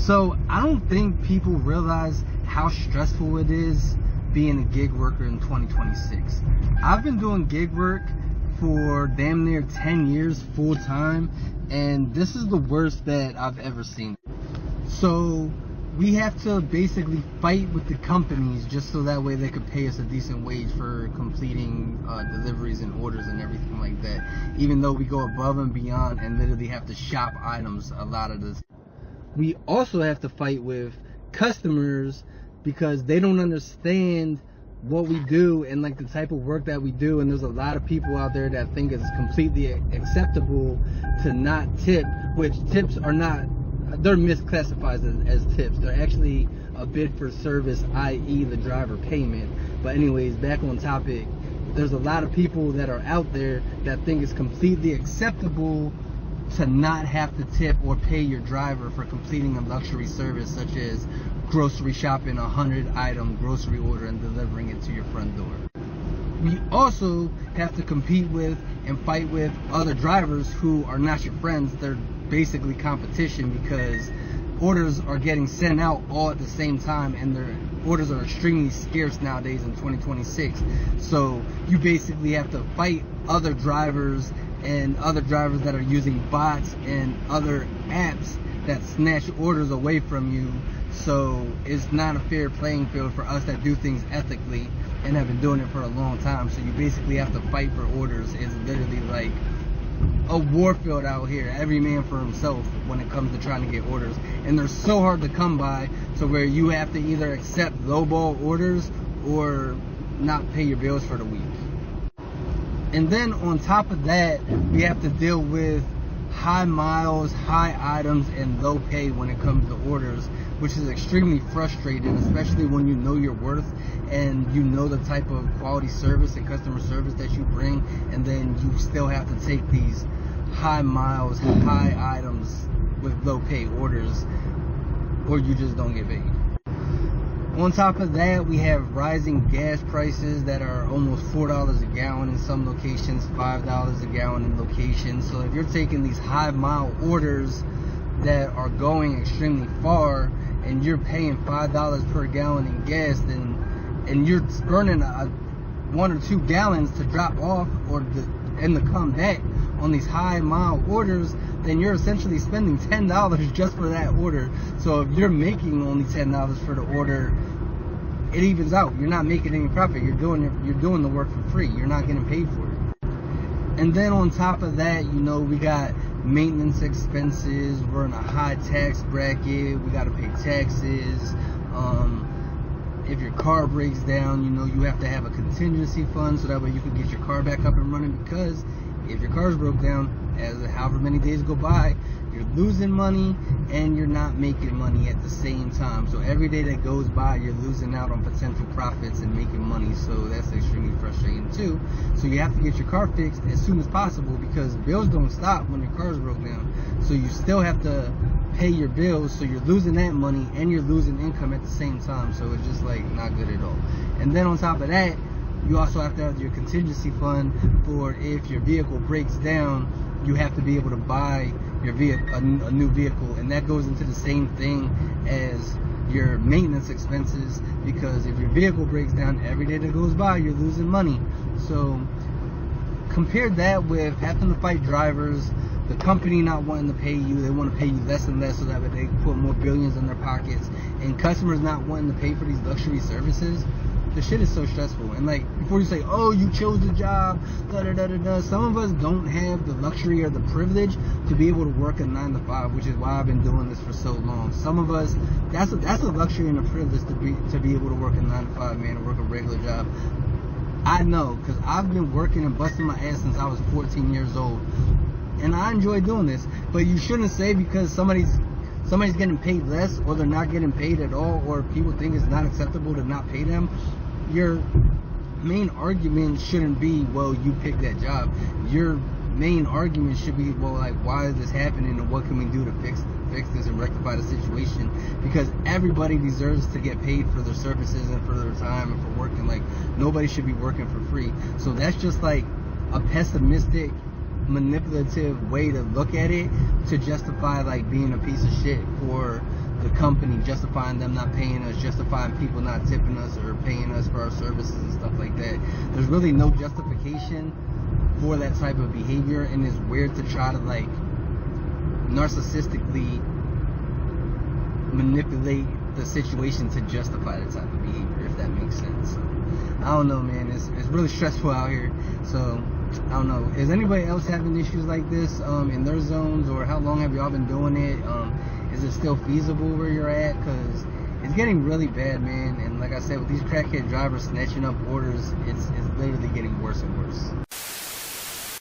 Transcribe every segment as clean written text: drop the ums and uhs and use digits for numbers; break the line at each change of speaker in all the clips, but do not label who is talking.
So I don't think people realize how stressful it is being a gig worker in 2026. I've been doing gig work for damn near 10 years full time, and this is the worst that I've ever seen. So we have to basically fight with the companies just so that way they could pay us a decent wage for completing deliveries and orders and everything like that, even though we go above and beyond and literally have to shop items a lot of this. We also have to fight with customers because they don't understand what we do and like the type of work that we do, and there's a lot of people out there that think it's completely acceptable to not tip, which tips are not, they're misclassified as tips. They're actually a bid for service, i.e. the driver payment. But anyways, back on topic, there's a lot of people that are out there that think it's completely acceptable to not have to tip or pay your driver for completing a luxury service such as grocery shopping a 100-item grocery order and delivering it to your front door. We also have to compete with and fight with other drivers who are not your friends. They're basically competition because orders are getting sent out all at the same time, and their orders are extremely scarce nowadays in 2026. So you basically have to fight other drivers and other drivers that are using bots and other apps that snatch orders away from you. So it's not a fair playing field for us that do things ethically and have been doing it for a long time. So you basically have to fight for orders. It's literally like a war field out here, every man for himself when it comes to trying to get orders. And they're so hard to come by to where you have to either accept lowball orders or not pay your bills for the week. And then on top of that, we have to deal with high miles, high items, and low pay when it comes to orders, which is extremely frustrating, especially when you know your worth and you know the type of quality service and customer service that you bring, and then you still have to take these high miles, high items with low pay orders, or you just don't get paid. On top of that, we have rising gas prices that are almost $4 a gallon in some locations, $5 a gallon in locations. So if you're taking these high mile orders that are going extremely far and you're paying $5 per gallon in gas, and you're burning 1 or 2 gallons to drop off and to come back on these high mile orders, then you're essentially spending $10 just for that order. So if you're making only $10 for the order, it evens out. You're not making any profit. You're doing the work for free. You're not getting paid for it. And then on top of that, we got maintenance expenses. We're in a high tax bracket. We got to pay taxes. If your car breaks down, you have to have a contingency fund so that way you can get your car back up and running, because if your car's broke down, as however many days go by, you're losing money and you're not making money at the same time. So every day that goes by, you're losing out on potential profits and making money. So that's extremely frustrating too. So you have to get your car fixed as soon as possible, because bills don't stop when your car's broke down. So you still have to pay your bills, so you're losing that money and you're losing income at the same time. So it's just like not good at all. And then on top of that, you also have to have your contingency fund for if your vehicle breaks down, you have to be able to buy your vehicle, a new vehicle, and that goes into the same thing as your maintenance expenses, because if your vehicle breaks down, every day that goes by, you're losing money. So compare that with having to fight drivers, the company not wanting to pay you, they want to pay you less and less so that they can put more billions in their pockets, and customers not wanting to pay for these luxury services. The shit is so stressful. And like, before you say, oh, you chose the job, some of us don't have the luxury or the privilege to be able to work a 9 to 5, which is why I've been doing this for so long. Some of us, that's a luxury and a privilege to be able to work a 9 to 5, man, to work a regular job. I know, because I've been working and busting my ass since I was 14 years old, and I enjoy doing this. But you shouldn't say because somebody's getting paid less, or they're not getting paid at all, or people think it's not acceptable to not pay them, your main argument shouldn't be, well, you picked that job. Your main argument should be, well, like, why is this happening, and what can we do to fix this and rectify the situation? Because everybody deserves to get paid for their services and for their time and for working. Like, nobody should be working for free. So that's just like a pessimistic, manipulative way to look at it, to justify like being a piece of shit for the company, justifying them not paying us, justifying people not tipping us or paying us for our services and stuff like that. There's really no justification for that type of behavior, and it's weird to try to like narcissistically manipulate the situation to justify that type of behavior, if that makes sense. So, I don't know, man. It's really stressful out here. So I don't know. Is anybody else having issues like this in their zones, or how long have y'all been doing it? Is it still feasible where you're at? Because it's getting really bad, man. And like I said, with these crackhead drivers snatching up orders, it's literally getting worse and worse.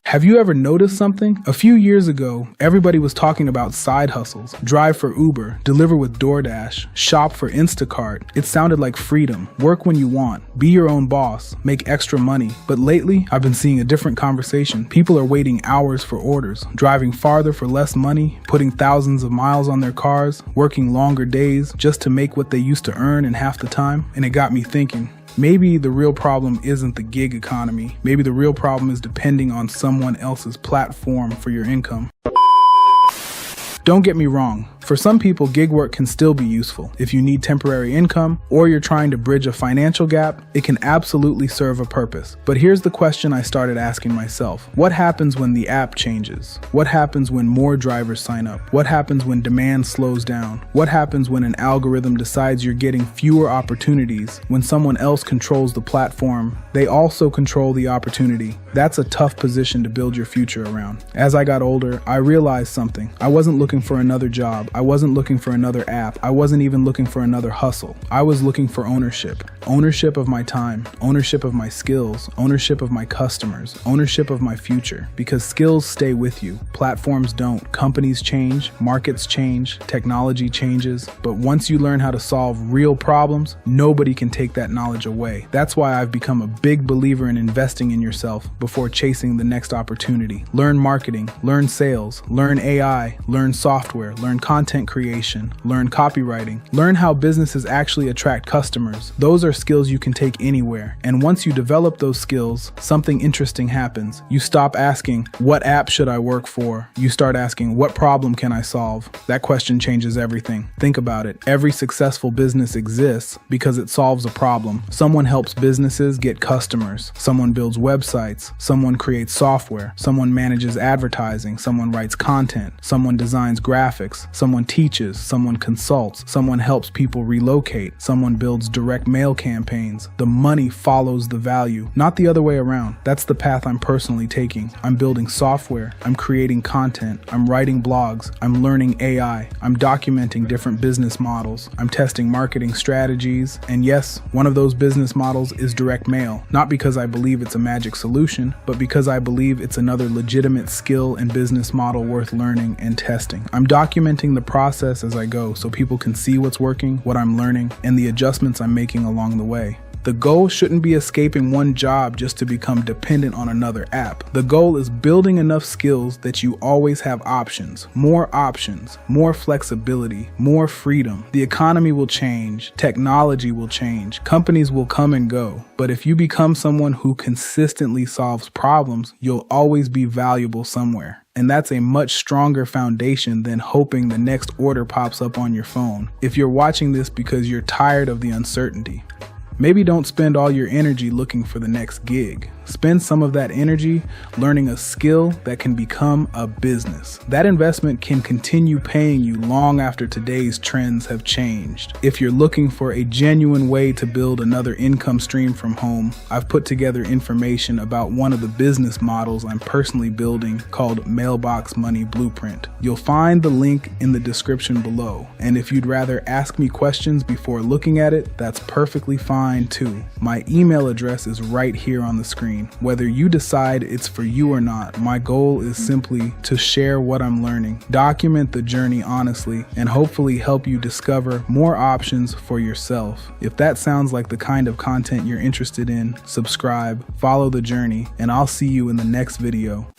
Have you ever noticed something? A few years ago, everybody was talking about side hustles. Drive for Uber, deliver with DoorDash, shop for Instacart. It sounded like freedom. Work when you want. Be your own boss. Make extra money. But lately, I've been seeing a different conversation. People are waiting hours for orders, driving farther for less money, putting thousands of miles on their cars, working longer days just to make what they used to earn in half the time. And it got me thinking. Maybe the real problem isn't the gig economy. Maybe the real problem is depending on someone else's platform for your income. Don't get me wrong. For some people, gig work can still be useful. If you need temporary income or you're trying to bridge a financial gap, it can absolutely serve a purpose. But here's the question I started asking myself. What happens when the app changes? What happens when more drivers sign up? What happens when demand slows down? What happens when an algorithm decides you're getting fewer opportunities? When someone else controls the platform, they also control the opportunity. That's a tough position to build your future around. As I got older, I realized something. I wasn't looking for another job. I wasn't looking for another app. I wasn't even looking for another hustle. I was looking for ownership. Ownership of my time, ownership of my skills, ownership of my customers, ownership of my future. Because skills stay with you. Platforms don't. Companies change, markets change, technology changes. But once you learn how to solve real problems, nobody can take that knowledge away. That's why I've become a big believer in investing in yourself before chasing the next opportunity. Learn marketing, learn sales, learn AI, learn software, learn content creation, learn copywriting, learn how businesses actually attract customers. Those are skills you can take anywhere. And once you develop those skills, something interesting happens. You stop asking, what app should I work for? You start asking, what problem can I solve? That question changes everything. Think about it. Every successful business exists because it solves a problem. Someone helps businesses get customers. Someone builds websites. Someone creates software. Someone manages advertising. Someone writes content. Someone designs graphics. Someone teaches, someone consults, someone helps people relocate, someone builds direct mail campaigns. The money follows the value, not the other way around. That's the path I'm personally taking. I'm building software, I'm creating content, I'm writing blogs, I'm learning AI, I'm documenting different business models, I'm testing marketing strategies, and yes, one of those business models is direct mail, not because I believe it's a magic solution, but because I believe it's another legitimate skill and business model worth learning and testing. I'm documenting the process as I go so people can see what's working, what I'm learning, and the adjustments I'm making along the way. The goal shouldn't be escaping one job just to become dependent on another app. The goal is building enough skills that you always have options, more flexibility, more freedom. The economy will change, technology will change, companies will come and go. But if you become someone who consistently solves problems, you'll always be valuable somewhere. And that's a much stronger foundation than hoping the next order pops up on your phone. If you're watching this because you're tired of the uncertainty, maybe don't spend all your energy looking for the next gig. Spend some of that energy learning a skill that can become a business. That investment can continue paying you long after today's trends have changed. If you're looking for a genuine way to build another income stream from home, I've put together information about one of the business models I'm personally building called Mailbox Money Blueprint. You'll find the link in the description below. And if you'd rather ask me questions before looking at it, that's perfectly fine too. My email address is right here on the screen. Whether you decide it's for you or not, my goal is simply to share what I'm learning, document the journey honestly, and hopefully help you discover more options for yourself. If that sounds like the kind of content you're interested in, subscribe, follow the journey, and I'll see you in the next video.